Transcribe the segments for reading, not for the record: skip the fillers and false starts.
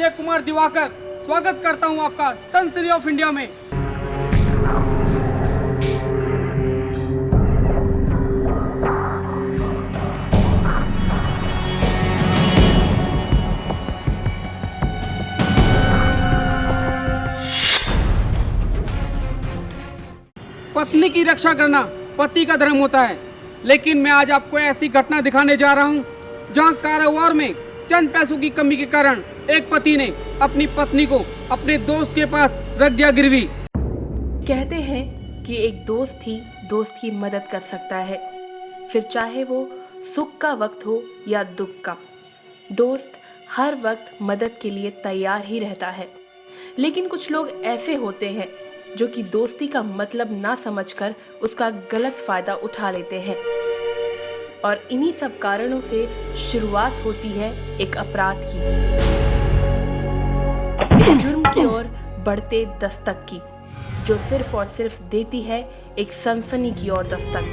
विजय कुमार दिवाकर स्वागत करता हूं आपका सन सिटी ऑफ इंडिया में। पत्नी की रक्षा करना पति का धर्म होता है, लेकिन मैं आज आपको ऐसी घटना दिखाने जा रहा हूं जहां कारोबार में चंद पैसों की कमी के कारण एक पति ने अपनी पत्नी को अपने दोस्त के पास रख दिया गिरवी। कहते हैं कि एक दोस्त ही दोस्त की मदद कर सकता है, फिर चाहे वो सुख का वक्त हो या दुख का। दोस्त हर वक्त मदद के लिए तैयार ही रहता है, लेकिन कुछ लोग ऐसे होते हैं जो कि दोस्ती का मतलब ना समझकर उसका गलत फायदा उठा लेते हैं, और इन्हीं सब कारणों से शुरुआत होती है एक अपराध की, एक जुर्म की ओर बढ़ते दस्तक की, जो सिर्फ और सिर्फ देती है एक सनसनी की ओर दस्तक।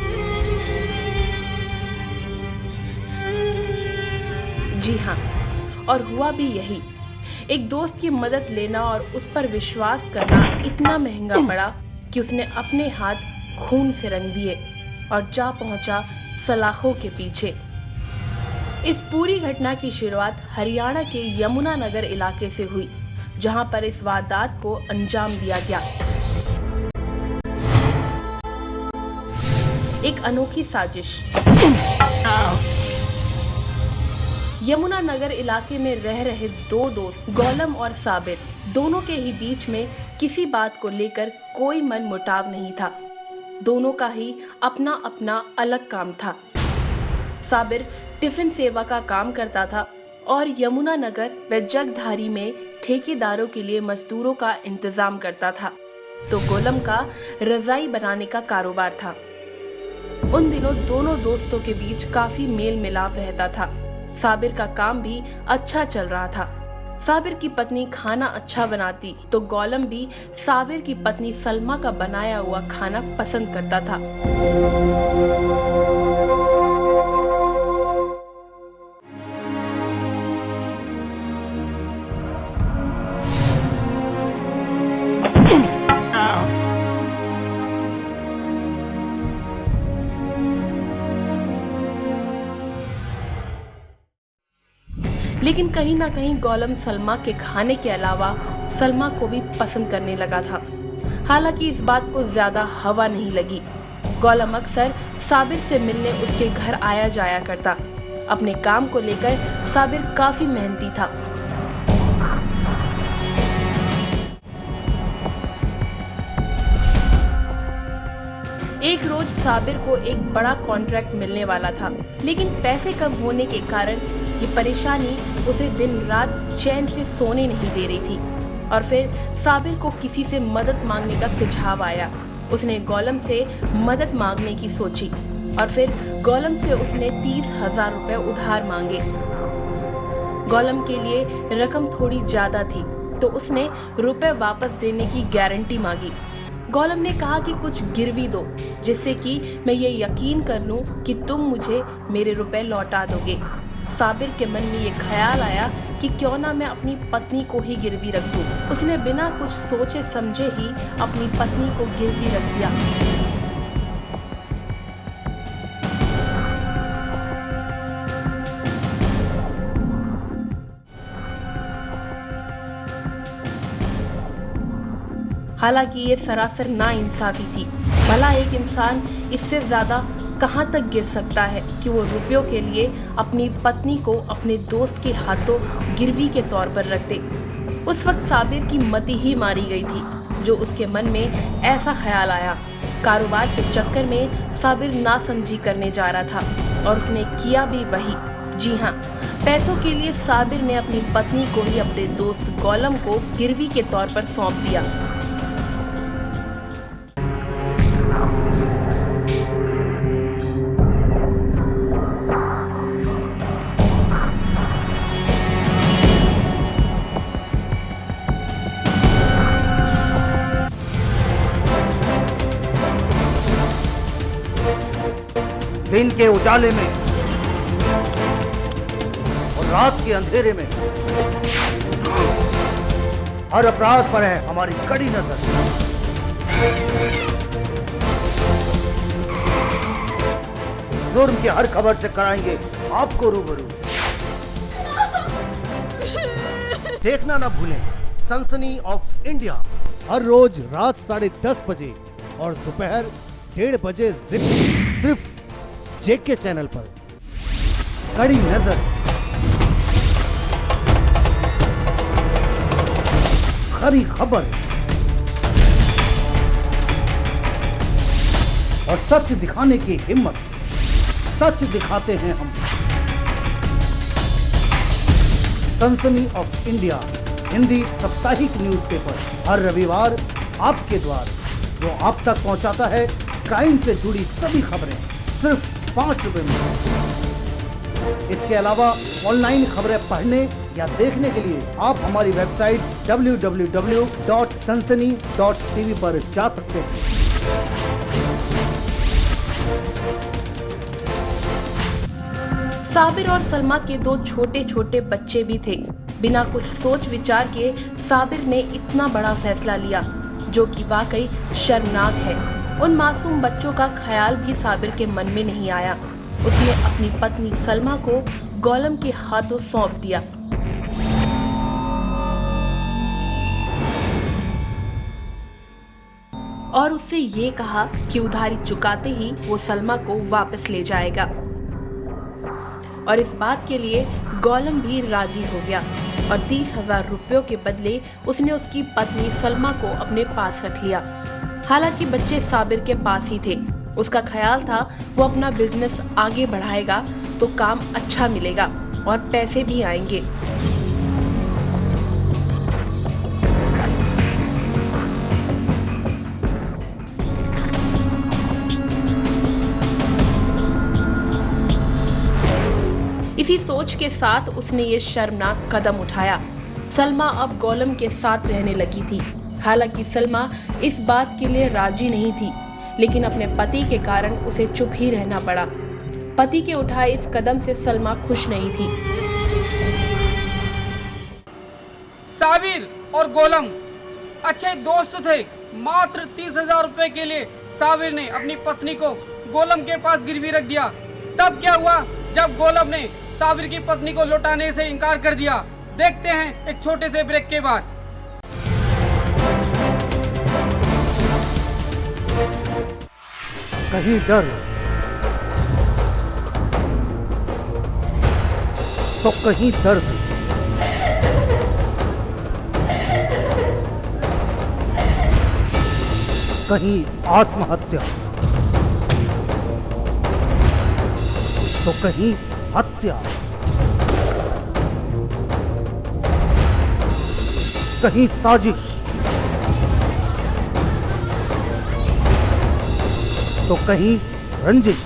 जी हाँ, और हुआ भी यही। एक दोस्त की मदद लेना और उस पर विश्वास करना इतना महंगा पड़ा कि उसने अपने हाथ खून से रंग दिए और जा पहुंचा सलाखों के पीछे। इस पूरी घटना की शुरुआत हरियाणा के यमुनानगर इलाके से हुई, जहां पर इस वारदात को अंजाम दिया गया। एक अनोखी साजिश। यमुनानगर इलाके में रह रहे दो दोस्त गोलम और साबिर, दोनों के ही बीच में किसी बात को लेकर कोई मनमुटाव नहीं था। दोनों का ही अपना अपना अलग काम था। साबिर टिफिन सेवा का काम करता था और यमुनानगर व जगधारी में ठेकेदारों के लिए मजदूरों का इंतजाम करता था, तो गोलम का रजाई बनाने का कारोबार था। उन दिनों दोनों दोस्तों के बीच काफी मेल मिलाप रहता था। साबिर का काम भी अच्छा चल रहा था। साबिर की पत्नी खाना अच्छा बनाती, तो गोलम भी साबिर की पत्नी सलमा का बनाया हुआ खाना पसंद करता था। लेकिन कहीं ना कहीं गोलम सलमा के खाने के अलावा सलमा को भी पसंद करने लगा था। हालांकि इस बात को ज्यादा हवा नहीं लगी। गोलम अक्सर साबिर से मिलने उसके घर आया जाया करता। अपने काम को लेकर साबिर काफी मेहनती था। एक रोज साबिर को एक बड़ा कॉन्ट्रैक्ट मिलने वाला था, लेकिन पैसे कम होने के कारण ये परेशानी उसे दिन रात चैन से सोने नहीं दे रही थी। और फिर साबिर को किसी से मदद मांगने का सुझाव आया। उसने गोलम से मदद मांगने की सोची और फिर गोलम से उसने 30,000 रुपए उधार मांगे। गोलम के लिए रकम थोड़ी ज्यादा थी, तो उसने रुपए वापस देने की गारंटी मांगी। गोलम ने कहा कि कुछ गिरवी दो, जिससे कि मैं ये यकीन कर लूं कि तुम मुझे मेरे रुपए लौटा दोगे। साबिर के मन में ये ख्याल आया कि क्यों ना मैं अपनी पत्नी को ही गिरवी रख दूं। उसने बिना कुछ सोचे समझे ही अपनी पत्नी को गिरवी रख दिया। हालांकि ये सरासर नाइंसाफी थी। भला एक इंसान इससे ज्यादा कहां तक गिर सकता है कि वो रुपयों के लिए अपनी पत्नी को अपने दोस्त के हाथों गिरवी के तौर पर रख दे। उस वक्त साबिर की मति ही मारी गई थी, जो उसके मन में ऐसा ख्याल आया। कारोबार के चक्कर में साबिर नासमझी करने जा रहा था और उसने किया भी वही। जी हाँ, पैसों के लिए साबिर ने अपनी पत्नी को ही अपने दोस्त गोलम को गिरवी के तौर पर सौंप दिया। दिन के उजाले में और रात के अंधेरे में हर अपराध पर है हमारी कड़ी नजर। जुर्म की हर खबर से कराएंगे आपको रूबरू। देखना ना भूलें सनसनी ऑफ इंडिया, हर रोज रात 10:30 बजे और दोपहर 1:30 बजे रिपीट, सिर्फ जेके चैनल पर। कड़ी नजर, खरी खबर और सच दिखाने की हिम्मत। सच दिखाते हैं हम। सनसनी ऑफ इंडिया हिंदी साप्ताहिक न्यूज़पेपर, हर रविवार आपके द्वार, जो आप तक पहुंचाता है क्राइम से जुड़ी सभी खबरें सिर्फ 5 रुपए में। इसके अलावा ऑनलाइन खबरें पढ़ने या देखने के लिए आप हमारी वेबसाइट www.sansani.tv पर जा सकते हैं। साबिर और सलमा के 2 छोटे छोटे बच्चे भी थे। बिना कुछ सोच विचार के साबिर ने इतना बड़ा फैसला लिया, जो कि वाकई शर्मनाक है। उन मासूम बच्चों का ख्याल भी साबिर के मन में नहीं आया। उसने अपनी पत्नी सलमा को गौलम के हाथों सौंप दिया। और उससे ये कहा कि उधारी चुकाते ही वो सलमा को वापस ले जाएगा। और इस बात के लिए गौलम भी राजी हो गया और 30,000 रुपयों के बदले उसने उसकी पत्नी सलमा को अपने पास रख लिया। हालांकि बच्चे साबिर के पास ही थे। उसका ख्याल था वो अपना बिजनेस आगे बढ़ाएगा तो काम अच्छा मिलेगा और पैसे भी आएंगे। इसी सोच के साथ उसने ये शर्मनाक कदम उठाया। सलमा अब गौलम के साथ रहने लगी थी। हालांकि सलमा इस बात के लिए राजी नहीं थी, लेकिन अपने पति के कारण उसे चुप ही रहना पड़ा। पति के उठाए इस कदम से सलमा खुश नहीं थी। साबिर और गोलम अच्छे दोस्त थे। मात्र 30,000 रुपए के लिए साबिर ने अपनी पत्नी को गोलम के पास गिरवी रख दिया। तब क्या हुआ जब गोलम ने साबिर की पत्नी को लौटाने से इनकार कर दिया। देखते हैं एक छोटे से ब्रेक के बाद। कहीं डर तो कहीं दर्द, कहीं आत्महत्या तो कहीं हत्या, कहीं साजिश तो कहीं रंजिश।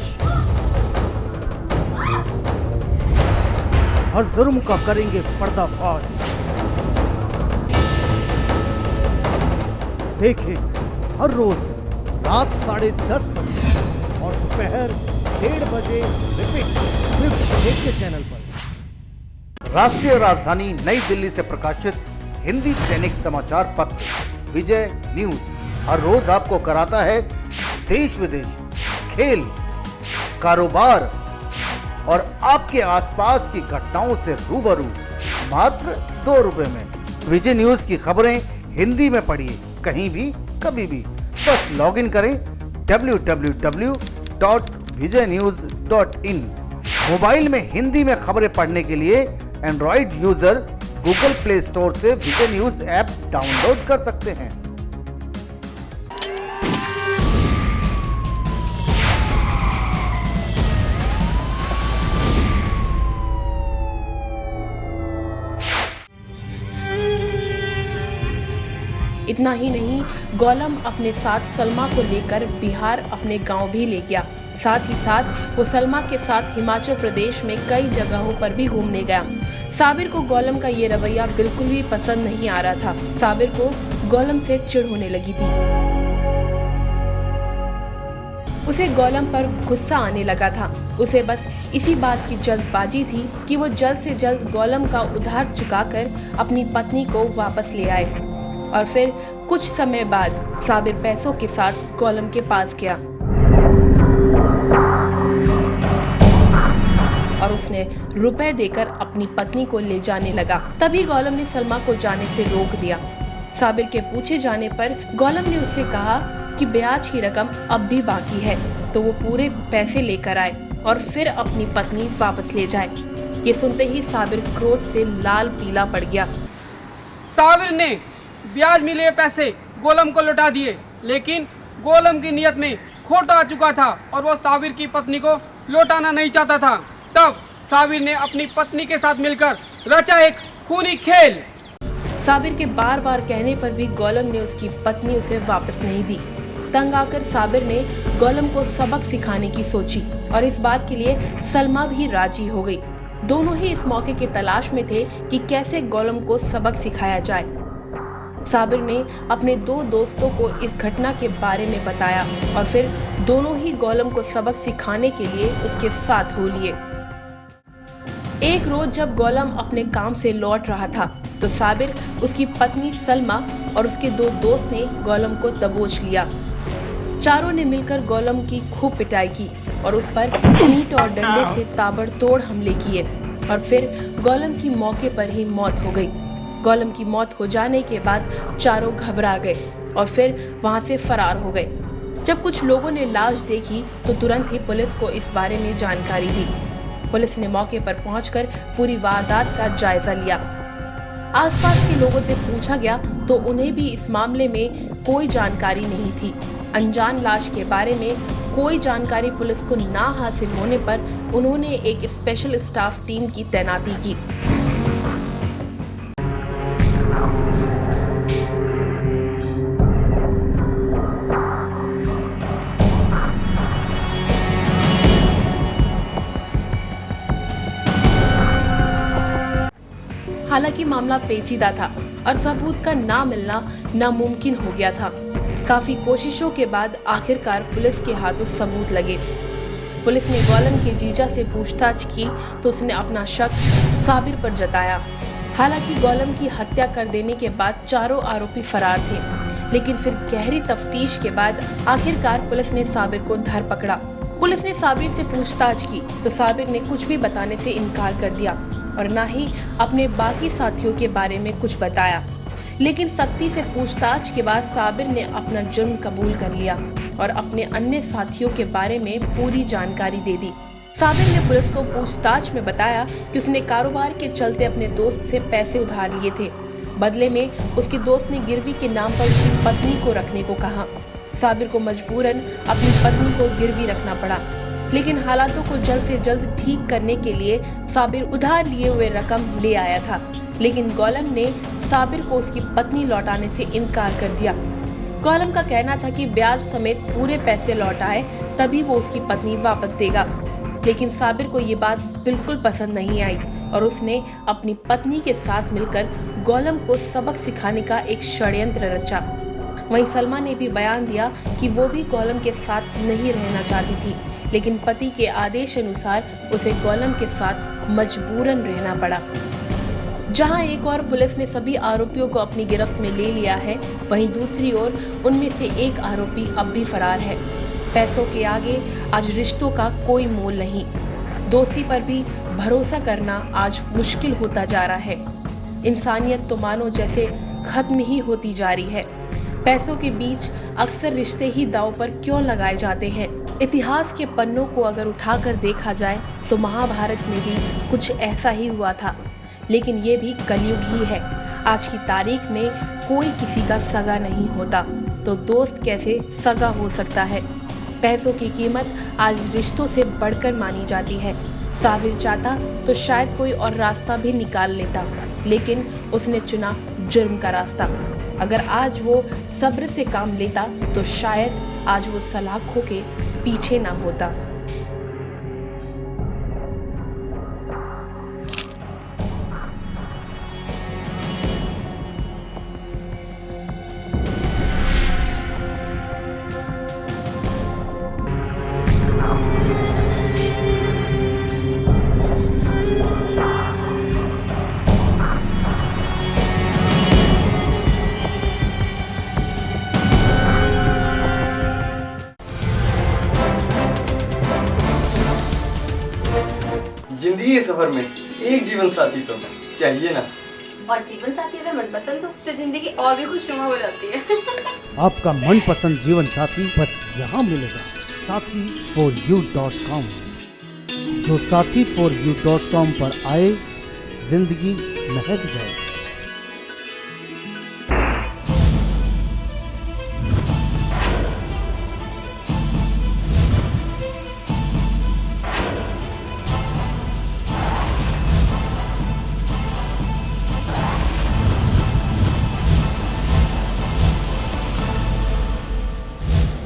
हर जुर्म का करेंगे पर्दाफाश। देखें हर रोज रात 10:30 बजे और दोपहर 1:30 बजे रिपीट, सिर्फ जेके चैनल पर। राष्ट्रीय राजधानी नई दिल्ली से प्रकाशित हिंदी दैनिक समाचार पत्र विजय न्यूज हर रोज आपको कराता है देश विदेश, खेल, कारोबार और आपके आसपास की घटनाओं से रूबरू मात्र 2 रुपए में। विजय न्यूज की खबरें हिंदी में पढ़िए कहीं भी कभी भी। बस लॉगिन करें www.vijaynews.in। मोबाइल में हिंदी में खबरें पढ़ने के लिए Android user Google play store से विजय न्यूज ऐप डाउनलोड कर सकते हैं। इतना ही नहीं, गौलम अपने साथ सलमा को लेकर बिहार अपने गांव भी ले गया। साथ ही साथ वो सलमा के साथ हिमाचल प्रदेश में कई जगहों पर भी घूमने गया। साबिर को गौलम का ये रवैया बिल्कुल भी पसंद नहीं आ रहा था। साबिर को गौलम से चिढ़ होने लगी थी। उसे गोलम पर गुस्सा आने लगा था। उसे बस इसी बात की जल्दबाजी थी कि वो जल्द से जल्द गोलम का उधार चुकाकर अपनी पत्नी को वापस ले आए। और फिर कुछ समय बाद साबिर पैसों के साथ गोलम के पास गया और उसने रुपए देकर अपनी पत्नी को ले जाने लगा। तभी गोलम ने सलमा को जाने से रोक दिया। साबिर के पूछे जाने पर गोलम ने उससे कहा कि ब्याज की रकम अब भी बाकी है, तो वो पूरे पैसे लेकर आए और फिर अपनी पत्नी वापस ले जाए। ये सुनते ही साबिर क्रोध से लाल पीला पड़ गया। साबिर ने ब्याज मिले पैसे गोलम को लौटा दिए, लेकिन गोलम की नीयत में खोट आ चुका था और वो साबिर की पत्नी को लौटाना नहीं चाहता था। तब साबिर ने अपनी पत्नी के साथ मिलकर रचा एक खूनी खेल। साबिर के बार बार कहने पर भी गोलम ने उसकी पत्नी उसे वापस नहीं दी। तंग आकर साबिर ने गोलम को सबक सिखाने की सोची और इस बात के लिए सलमा भी राजी हो गई। दोनों ही इस मौके की तलाश में थे कि कैसे गोलम को सबक सिखाया जाए। साबिर ने अपने दो दोस्तों को इस घटना के बारे में बताया और फिर दोनों ही गोलम को सबक सिखाने के लिए उसके साथ हो लिए। एक रोज जब गोलम अपने काम से लौट रहा था तो साबिर, उसकी पत्नी सलमा और उसके दो दोस्त ने गोलम को दबोच लिया। चारों ने मिलकर गोलम की खूब पिटाई की और उस पर ईंट और डंडे से ताबड़तोड़ हमले किए और फिर गोलम की मौके पर ही मौत हो गई। गोलम की मौत हो जाने के बाद चारों घबरा गए और फिर वहां से फरार हो गए। जब कुछ लोगों ने लाश देखी तो तुरंत ही पुलिस को इस बारे में जानकारी दी। पुलिस ने मौके पर पहुंचकर पूरी वारदात का जायजा लिया। आसपास के लोगों से पूछा गया तो उन्हें भी इस मामले में कोई जानकारी नहीं थी। अनजान लाश के बारे में कोई जानकारी पुलिस को ना हासिल होने पर उन्होंने एक स्पेशल स्टाफ टीम की तैनाती की। हालांकि मामला पेचीदा था और सबूत का ना मिलना नामुमकिन हो गया था। काफी कोशिशों के बाद आखिरकार पुलिस के हाथों सबूत लगे। पुलिस ने गोलम के जीजा से पूछताछ की तो उसने अपना शक साबिर पर जताया। हालांकि गोलम की हत्या कर देने के बाद चारों आरोपी फरार थे, लेकिन फिर गहरी तफ्तीश के बाद आखिरकार पुलिस ने साबिर को धर पकड़ा। पुलिस ने साबिर से पूछताछ की तो साबिर ने कुछ भी बताने से इनकार कर दिया और न ही अपने बाकी साथियों के बारे में कुछ बताया। लेकिन सख्ती से पूछताछ के बाद साबिर ने अपना जुर्म कबूल कर लिया और अपने अन्य साथियों के बारे में पूरी जानकारी दे दी। साबिर ने पुलिस को पूछताछ में बताया कि उसने कारोबार के चलते अपने दोस्त से पैसे उधार लिए थे। बदले में उसके दोस्त ने गिरवी के नाम पर उसकी पत्नी को रखने को कहा। साबिर को मजबूरन अपनी पत्नी को गिरवी रखना पड़ा, लेकिन हालातों को जल्द से जल्द ठीक करने के लिए साबिर उधार लिए हुए रकम ले आया था, लेकिन गोलम ने साबिर को उसकी पत्नी लौटाने से इनकार कर दिया। गोलम का कहना था कि ब्याज समेत पूरे पैसे लौटाए तभी वो उसकी पत्नी वापस देगा, लेकिन साबिर को ये बात बिल्कुल पसंद नहीं आई और उसने अपनी पत्नी के साथ मिलकर गोलम को सबक सिखाने का एक षड्यंत्र रचा। वहीं सलमा ने भी बयान दिया कि वो भी गोलम के साथ नहीं रहना चाहती थी, लेकिन पति के आदेश अनुसार उसे गोलम के साथ मजबूरन रहना पड़ा। जहां एक और पुलिस ने सभी आरोपियों को अपनी गिरफ्त में ले लिया है, वहीं दूसरी ओर उनमें से एक आरोपी अब भी फरार है। पैसों के आगे आज रिश्तों का कोई मोल नहीं। दोस्ती पर भी भरोसा करना आज मुश्किल होता जा रहा है। इंसानियत तो मानो जैसे खत्म ही होती जा रही है। पैसों के बीच अक्सर रिश्ते ही दांव पर क्यों लगाए जाते हैं। इतिहास के पन्नों को अगर उठाकर देखा जाए तो महाभारत में भी कुछ ऐसा ही हुआ था, लेकिन ये भी कलयुग ही है। आज की तारीख में कोई किसी का सगा नहीं होता, तो दोस्त कैसे सगा हो सकता है। पैसों की कीमत आज रिश्तों से बढ़कर मानी जाती है। साबिर चाहता तो शायद कोई और रास्ता भी निकाल लेता, लेकिन उसने चुना जुर्म का रास्ता। अगर आज वो सब्र से काम लेता तो शायद आज वो सलाखों के पीछे ना होता। जिंदगी के सफर में एक जीवन साथी तो चाहिए ना। और जीवन साथी अगर मनपसंद हो तो जिंदगी और भी खुशनुमा हो जाती है। आपका मनपसंद जीवन साथी बस यहाँ मिलेगा, sathi4u.com। जो sathi4u.com पर आए, जिंदगी महक जाए।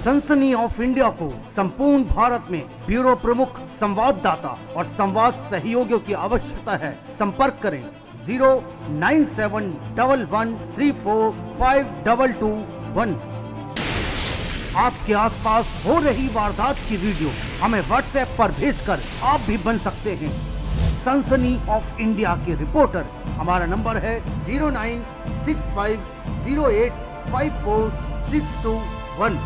सनसनी ऑफ इंडिया को संपूर्ण भारत में ब्यूरो प्रमुख संवाददाता और संवाद सहयोगियों की आवश्यकता है। संपर्क करें 09711345221। आपके आसपास हो रही वारदात की वीडियो हमें व्हाट्सएप पर भेजकर आप भी बन सकते हैं सनसनी ऑफ इंडिया के रिपोर्टर। हमारा नंबर है 09650854621।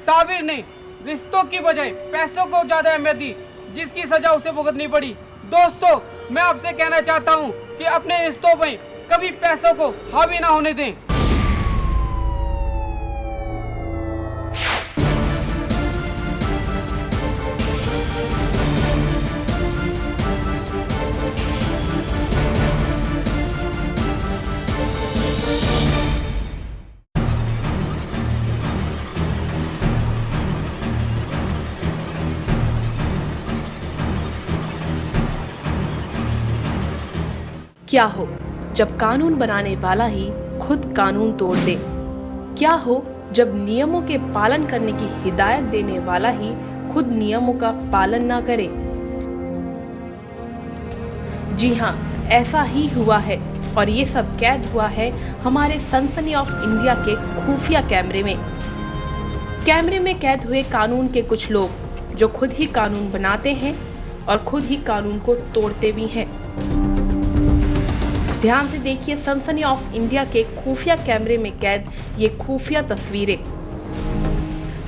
साबिर ने रिश्तों की बजाय पैसों को ज्यादा अहमियत दी, जिसकी सजा उसे भुगतनी पड़ी। दोस्तों, मैं आपसे कहना चाहता हूं कि अपने रिश्तों में कभी पैसों को हावी ना होने दें। क्या हो जब कानून बनाने वाला ही खुद कानून तोड़ दे? क्या हो जब नियमों के पालन करने की हिदायत देने वाला ही खुद नियमों का पालन ना करे? जी हाँ, ऐसा ही हुआ है और ये सब कैद हुआ है हमारे सनसनी ऑफ इंडिया के खुफिया कैमरे में। कैमरे में कैद हुए कानून के कुछ लोग जो खुद ही कानून बनाते हैं और खुद ही कानून को तोड़ते भी हैं। ध्यान से देखिए सनसनी ऑफ इंडिया के खुफिया कैमरे में कैद ये खुफिया तस्वीरें।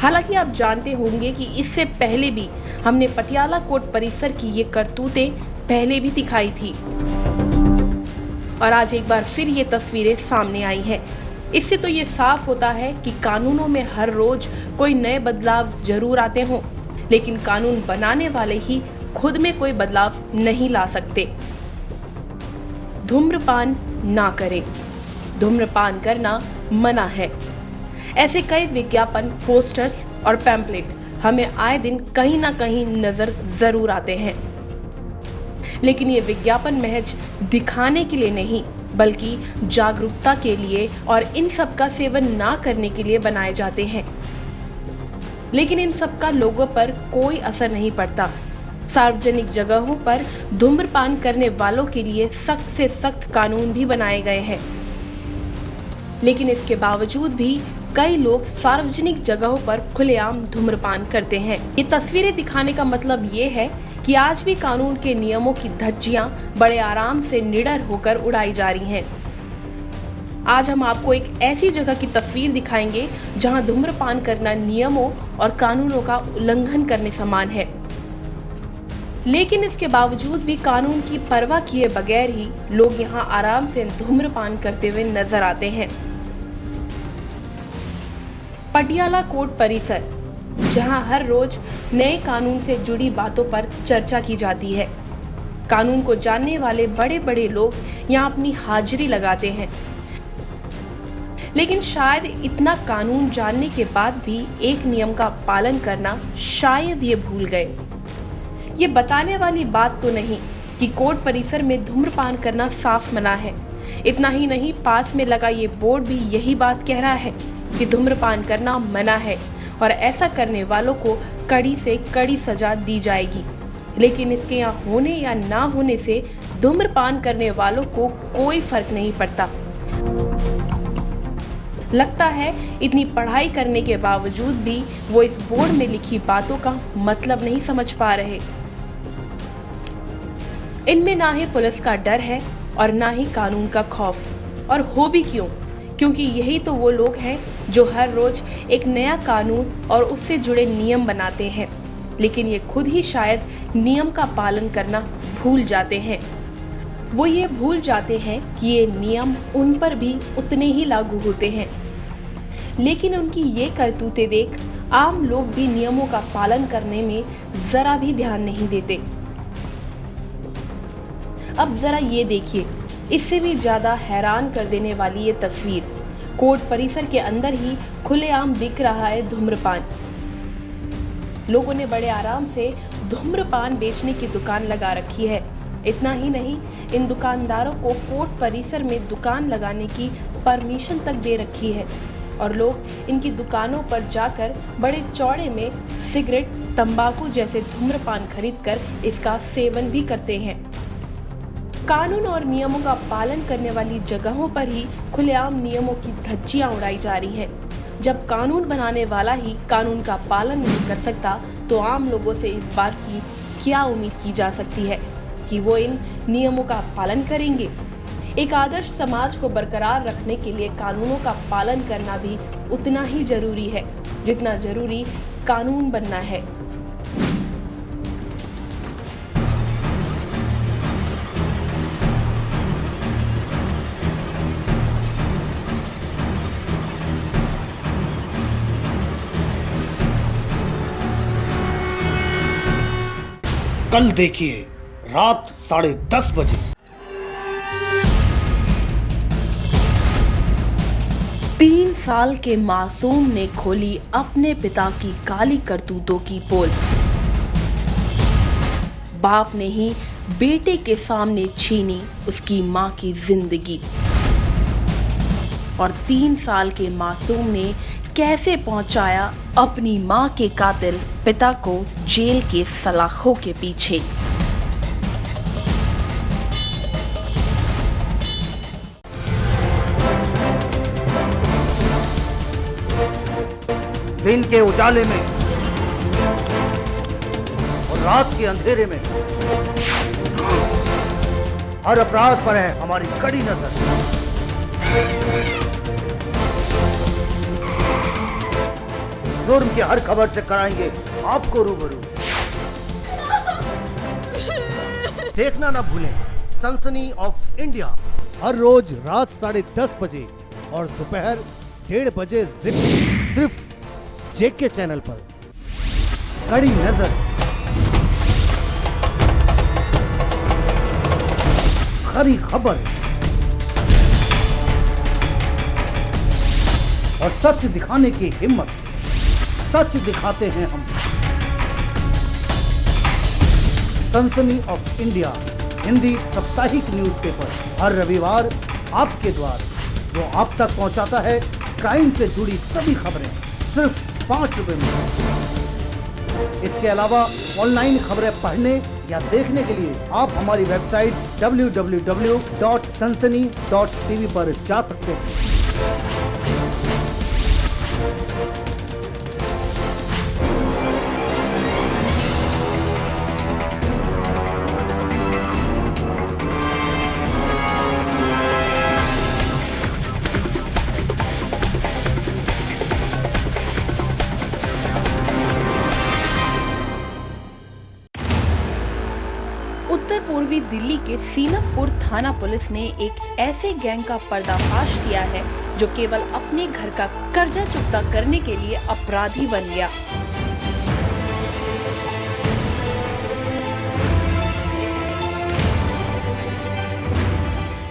हालांकि आप जानते होंगे कि इससे पहले भी हमने पटियाला कोर्ट परिसर की ये करतूतें पहले भी दिखाई थी और आज एक बार फिर ये तस्वीरें सामने आई हैं। इससे तो ये साफ होता है कि कानूनों में हर रोज कोई नए बदलाव जरूर आते हों, लेकिन कानून बनाने वाले ही खुद में कोई बदलाव नहीं ला सकते। धूम्रपान ना करें, धूम्रपान करना मना है। ऐसे कई विज्ञापन, पोस्टर्स और पैम्पलेट हमें आए दिन कहीं ना कहीं नजर जरूर आते हैं, लेकिन ये विज्ञापन महज दिखाने के लिए नहीं बल्कि जागरूकता के लिए और इन सब का सेवन ना करने के लिए बनाए जाते हैं। लेकिन इन सब का लोगों पर कोई असर नहीं पड़ता। सार्वजनिक जगहों पर धूम्रपान करने वालों के लिए सख्त से सख्त कानून भी बनाए गए हैं, लेकिन इसके बावजूद भी कई लोग सार्वजनिक जगहों पर खुलेआम धूम्रपान करते हैं। ये तस्वीरें दिखाने का मतलब ये है कि आज भी कानून के नियमों की धज्जियां बड़े आराम से निडर होकर उड़ाई जा रही हैं। आज हम आपको एक ऐसी जगह की तस्वीर दिखाएंगे जहां धूम्रपान करना नियमों और कानूनों का उल्लंघन करने समान है, लेकिन इसके बावजूद भी कानून की परवाह किए बगैर ही लोग यहां आराम से धूम्रपान करते हुए नजर आते हैं। पटियाला कोर्ट परिसर, जहां हर रोज नए कानून से जुड़ी बातों पर चर्चा की जाती है। कानून को जानने वाले बड़े बड़े लोग यहां अपनी हाजिरी लगाते हैं, लेकिन शायद इतना कानून जानने के बाद भी एक नियम का पालन करना शायद ये भूल गए। ये बताने वाली बात तो नहीं कि कोर्ट परिसर में धूम्रपान करना साफ मना है। इतना ही नहीं, पास में लगा ये बोर्ड भी यही बात कह रहा है कि धूम्रपान करना मना है और ऐसा करने वालों को कड़ी से कड़ी सजा दी जाएगी। लेकिन इसके यहाँ होने या ना होने से धूम्रपान करने वालों को कोई फर्क नहीं पड़ता। लगता है इतनी पढ़ाई करने के बावजूद भी वो इस बोर्ड में लिखी बातों का मतलब नहीं समझ पा रहे। इनमें ना ही पुलिस का डर है और ना ही कानून का खौफ, और हो भी क्यों, क्योंकि यही तो वो लोग हैं जो हर रोज एक नया कानून और उससे जुड़े नियम बनाते हैं, लेकिन ये खुद ही शायद नियम का पालन करना भूल जाते हैं। वो ये भूल जाते हैं कि ये नियम उन पर भी उतने ही लागू होते हैं, लेकिन उनकी ये करतूतें देख आम लोग भी नियमों का पालन करने में जरा भी ध्यान नहीं देते। अब जरा ये देखिए, इससे भी ज्यादा हैरान कर देने वाली ये तस्वीर। कोर्ट परिसर के अंदर ही खुलेआम बिक रहा है धूम्रपान। लोगों ने बड़े आराम से धूम्रपान बेचने की दुकान लगा रखी है। इतना ही नहीं, इन दुकानदारों को कोर्ट परिसर में दुकान लगाने की परमिशन तक दे रखी है, और लोग इनकी दुकानों पर जाकर बड़े चौड़े में सिगरेट, तंबाकू जैसे धूम्रपान खरीदकर इसका सेवन भी करते हैं। कानून और नियमों का पालन करने वाली जगहों पर ही खुलेआम नियमों की धज्जियां उड़ाई जा रही हैं। जब कानून बनाने वाला ही कानून का पालन नहीं कर सकता, तो आम लोगों से इस बात की क्या उम्मीद की जा सकती है कि वो इन नियमों का पालन करेंगे। एक आदर्श समाज को बरकरार रखने के लिए कानूनों का पालन करना भी उतना ही जरूरी है जितना जरूरी कानून बनना है। कल देखिए रात 10:30 बजे। तीन साल के मासूम ने खोली अपने पिता की काली करतूतों की पोल। बाप ने ही बेटे के सामने छीनी उसकी मां की जिंदगी, और 3 साल के मासूम ने कैसे पहुंचाया अपनी मां के कातिल पिता को जेल के सलाखों के पीछे। दिन के उजाले में और रात के अंधेरे में हर अपराध पर है हमारी कड़ी नजर। जुर्म की हर खबर से कराएंगे आपको रूबरू। देखना ना भूलें सनसनी ऑफ इंडिया, हर रोज रात 10:30 बजे और दोपहर 1:30 बजे रिपीट, सिर्फ जेके चैनल पर। कड़ी नजर, खरी खबर और सच दिखाने की हिम्मत। सच दिखाते हैं हम। सनसनी ऑफ इंडिया हिंदी साप्ताहिक न्यूज़पेपर हर रविवार आपके द्वार, जो आप तक पहुंचाता है क्राइम से जुड़ी सभी खबरें सिर्फ 5 रुपए में। इसके अलावा ऑनलाइन खबरें पढ़ने या देखने के लिए आप हमारी वेबसाइट www.sansani.tv पर जा सकते हैं। उत्तर पूर्वी दिल्ली के सीनमपुर थाना पुलिस ने एक ऐसे गैंग का पर्दाफाश किया है जो केवल अपने घर का कर्जा चुकता करने के लिए अपराधी बन गया।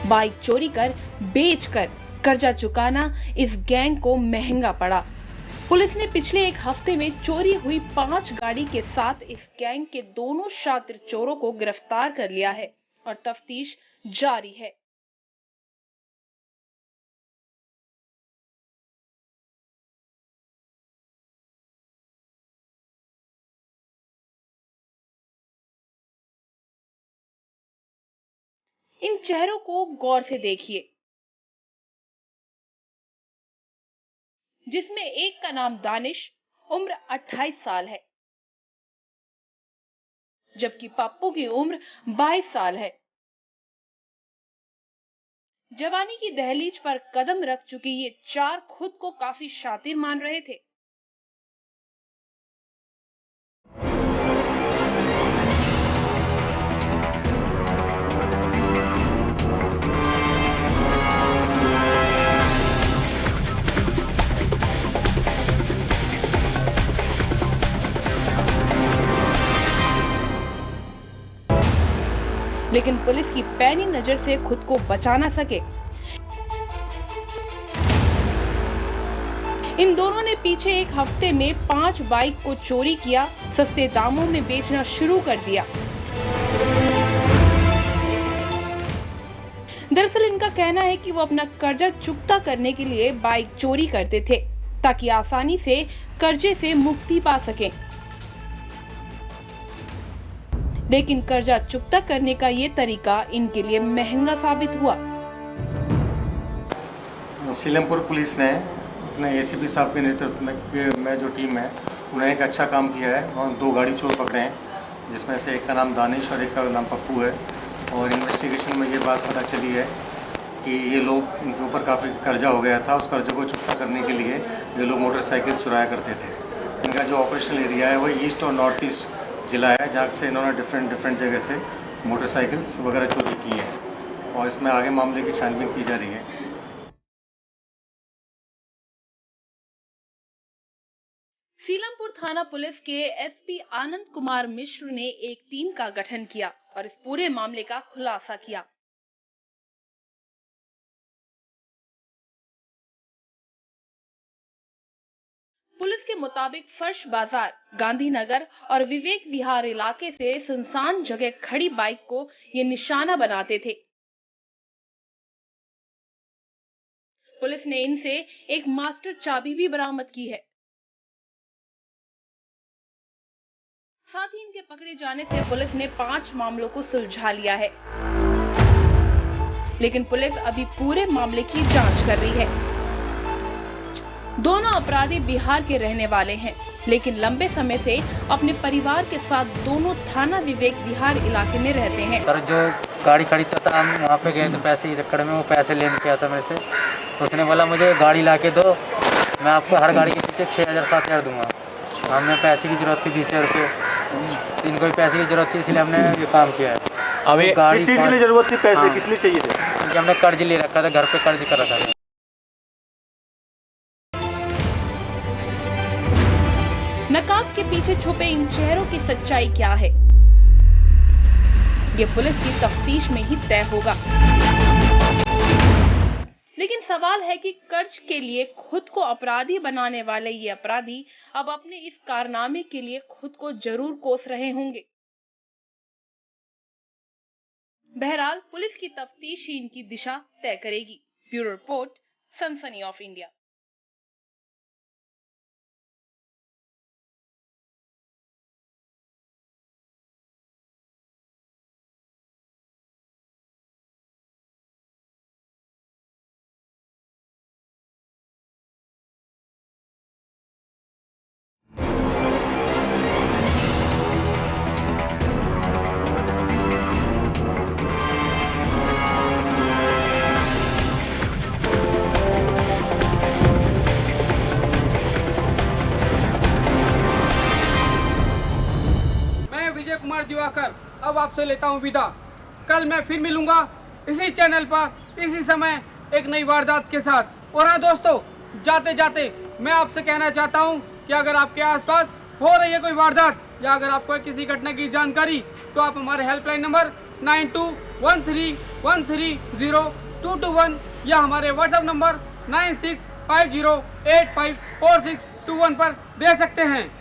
बाइक चोरी कर बेचकर कर्जा चुकाना इस गैंग को महंगा पड़ा। पुलिस ने पिछले एक हफ्ते में चोरी हुई 5 गाड़ी के साथ इस गैंग के दोनों शातिर चोरों को गिरफ्तार कर लिया है और तफ्तीश जारी है। इन चेहरों को गौर से देखिए। जिसमें एक का नाम दानिश, उम्र 28 साल है, जबकि पप्पू की उम्र 22 साल है। जवानी की दहलीज पर कदम रख चुके ये चार खुद को काफी शातिर मान रहे थे। लेकिन पुलिस की पैनी नजर से खुद को बचा ना सके। इन दोनों ने पीछे एक हफ्ते में 5 बाइक को चोरी किया, सस्ते दामों में बेचना शुरू कर दिया। दरअसल इनका कहना है कि वो अपना कर्जा चुकता करने के लिए बाइक चोरी करते थे ताकि आसानी से कर्जे से मुक्ति पा सकें। लेकिन कर्जा चुकता करने का ये तरीका इनके लिए महंगा साबित हुआ। सीलमपुर पुलिस ने अपने एसीपी साहब के नेतृत्व में जो टीम है उन्होंने एक अच्छा काम किया है और 2 गाड़ी चोर पकड़े हैं, जिसमें से एक का नाम दानिश और एक का नाम पप्पू है। और इन्वेस्टिगेशन में ये बात पता चली है कि ये लोग, इनके ऊपर काफ़ी कर्जा हो गया था। उस कर्जे को चुकता करने के लिए ये लोग मोटरसाइकिल चुराया करते थे। इनका जो ऑपरेशनल एरिया है वो ईस्ट और नॉर्थ ईस्ट जिला है, जहाँ से इन्होंने डिफरेंट जगह से मोटरसाइकिल्स वगैरह चोरी की है और इसमें आगे मामले की छानबीन की जा रही है। सीलमपुर थाना पुलिस के एसपी आनंद कुमार मिश्र ने एक टीम का गठन किया और इस पूरे मामले का खुलासा किया। पुलिस के मुताबिक फर्श बाजार, गांधीनगर और विवेक विहार इलाके से सुनसान जगह खड़ी बाइक को ये निशाना बनाते थे। पुलिस ने इनसे एक मास्टर चाबी भी बरामद की है। साथ ही इनके पकड़े जाने से पुलिस ने 5 मामलों को सुलझा लिया है। लेकिन पुलिस अभी पूरे मामले की जांच कर रही है। दोनों अपराधी बिहार के रहने वाले हैं, लेकिन लंबे समय से अपने परिवार के साथ दोनों थाना विवेक विहार इलाके में रहते हैं। सर जो गाड़ी खरीदता था, हम वहाँ पे गए थे पैसे के चक्कर में, वो पैसे लेने के आया था मेरे से। तो उसने बोला मुझे गाड़ी ला के दो, मैं आपको हर गाड़ी के पीछे 6,000-7,000 दूंगा। हमें पैसे की जरूरत थी 20,000 रुपये, इनको भी पैसे की जरूरत थी, इसलिए हमने ये काम किया है। अभी गाड़ी किस चीज़ के लिए जरूरत थी, पैसे हाँ, किस लिए चाहिए थे? क्योंकि हमने कर्ज ले रखा था, घर पे कर्ज कर रखा था। नकाब के पीछे छुपे इन चेहरों की सच्चाई क्या है, ये पुलिस की तफ्तीश में ही तय होगा। लेकिन सवाल है कि कर्ज के लिए खुद को अपराधी बनाने वाले ये अपराधी अब अपने इस कारनामे के लिए खुद को जरूर कोस रहे होंगे। बहरहाल पुलिस की तफ्तीश ही इनकी दिशा तय करेगी। ब्यूरो रिपोर्ट, सनसनी ऑफ इंडिया। कुमार दिवाकर अब आपसे लेता हूं विदा। कल मैं फिर मिलूंगा इसी चैनल पर इसी समय एक नई वारदात के साथ। और हाँ दोस्तों, जाते जाते मैं आपसे कहना चाहता हूं कि अगर आपके आसपास हो रही है कोई वारदात या अगर आपको किसी घटना की जानकारी, तो आप हमारे हेल्पलाइन नंबर 9213130221 या हमारे व्हाट्सएप नंबर 9650854621 पर दे सकते हैं।